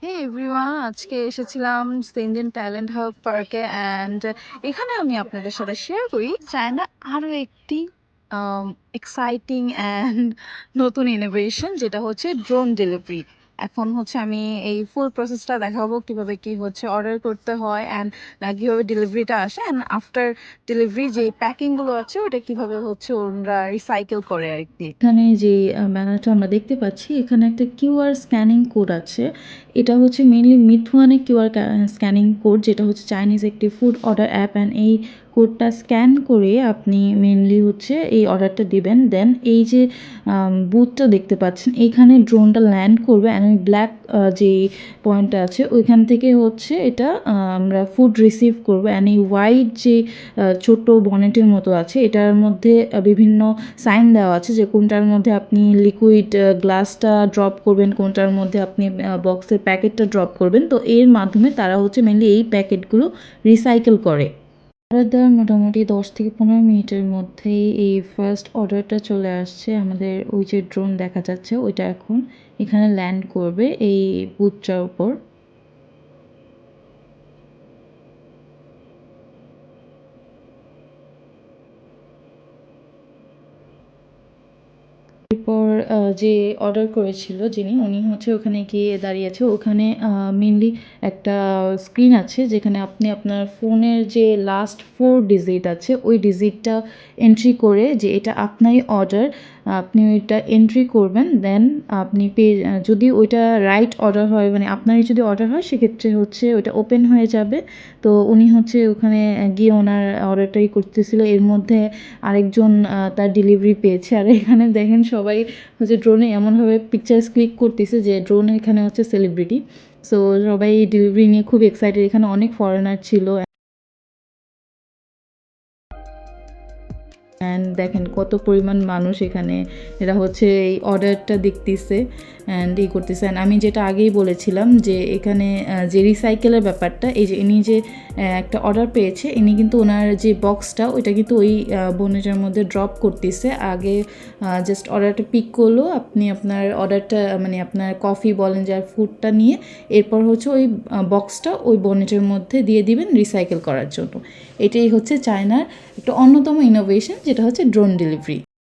হে everyone, আজকে এসেছিলাম Indian talent hub পার্কে অ্যান্ড এখানে আমি আপনাদের সাথে শেয়ার করি চায়না আরো একটি এক্সাইটিং অ্যান্ড নতুন ইনোভেশন, যেটা হচ্ছে ড্রোন ডেলিভারি। এখন হচ্ছে আমি এই ফুল প্রসেসটা দেখাবো, কিভাবে কি হচ্ছে অর্ডার করতে হয় অ্যান্ড কিভাবে ডেলিভারিটা আসে অ্যান্ড আফটার ডেলিভারি যে প্যাকিং গুলো আছে ওটা কিভাবে হচ্ছে ওরা রিসাইকেল করে আর কি। এখানে যে ব্যানারটা আমরা দেখতে পাচ্ছি, এখানে একটা কিউআর স্ক্যানিং কোড আছে। এটা হচ্ছে মেইনলি মিথুয়ানের কিউআর স্ক্যানিং কোড, যেটা হচ্ছে চাইনিজ একটি ফুড অর্ডার অ্যাপ। অ্যান্ড এই কোডটা স্ক্যান করে আপনি মেনলি হচ্ছে এই অর্ডারটা দিবেন। দেন এই যে বুথটা দেখতে পাচ্ছেন, এইখানে ড্রোনটা ল্যান্ড করবে অ্যান্ড ওই ব্ল্যাক যে পয়েন্টটা আছে ওইখান থেকে হচ্ছে এটা আমরা ফুড রিসিভ করবো। অ্যান্ড এই হোয়াইট যে ছোট বনেটের মতো আছে, এটার মধ্যে বিভিন্ন সাইন দেওয়া আছে যে কোনটার মধ্যে আপনি লিকুইড গ্লাসটা ড্রপ করবেন, কোনটার মধ্যে আপনি বক্সের প্যাকেটটা ড্রপ করবেন। তো এর মাধ্যমে তারা হচ্ছে মেনলি এই প্যাকেটগুলো রিসাইকেল করে। অর্ডার দেওয়ার মোটামুটি 10 থেকে 15 মিনিটের মধ্যেই এই ফার্স্ট অর্ডারটা চলে আসছে। আমাদের ওই যে ড্রোন দেখা যাচ্ছে ওইটা এখন এখানে ল্যান্ড করবে এই বুথটার উপর। এরপর যে অর্ডার করেছিল যিনি, উনি হচ্ছে ওখানে গিয়ে দাঁড়িয়েছে। ওখানে মেনলি একটা স্ক্রিন আছে যেখানে আপনি আপনার ফোনের যে লাস্ট 4 ডিজিট আছে ওই ডিজিটটা এন্ট্রি করে যে এটা আপনারই অর্ডার, আপনি ওইটা এন্ট্রি করবেন। দেন আপনি যদি ওইটা রাইট অর্ডার হয়, মানে আপনারই যদি অর্ডার হয়, সেক্ষেত্রে হচ্ছে ওইটা ওপেন হয়ে যাবে। তো উনি হচ্ছে ওখানে গিয়ে ওনার অর্ডারটাই করতেছিল। এর মধ্যে আরেকজন তার ডেলিভারি পেয়েছে। আর এখানে দেখেন সবাই হচ্ছে ড্রোনে এমনভাবে পিকচার্স ক্লিক করতেছে যে ড্রোন এখানে হচ্ছে সেলিব্রিটি। সো সবাই ডেলিভারি নিয়ে খুব এক্সাইটেড। এখানে অনেক ফরেনার ছিল। অ্যান্ড দেখেন কত পরিমাণ মানুষ এখানে, এরা হচ্ছে এই অর্ডারটা দেখতেছে অ্যান্ড করতেছে। অ্যান্ড আমি যেটা আগেই বলেছিলাম যে এখানে যে রিসাইকেলের ব্যাপারটা, এই যে ইনি যে একটা অর্ডার পেয়েছে, ইনি কিন্তু ওনার যে বক্সটা ওইটা কিন্তু ওই বোনেটার মধ্যে ড্রপ করতেছে। আগে জাস্ট অর্ডারটা পিক করলো, আপনি আপনার অর্ডারটা মানে আপনার কফি বলেন যার ফুডটা নিয়ে, এরপর হচ্ছে ওই বক্সটা ওই বনেটের মধ্যে দিয়ে দিবেন রিসাইকেল করার জন্য। এটাই হচ্ছে চায়নার একটা অন্যতম ইনোভেশন, যেটা হচ্ছে ড্রোন ডেলিভারি।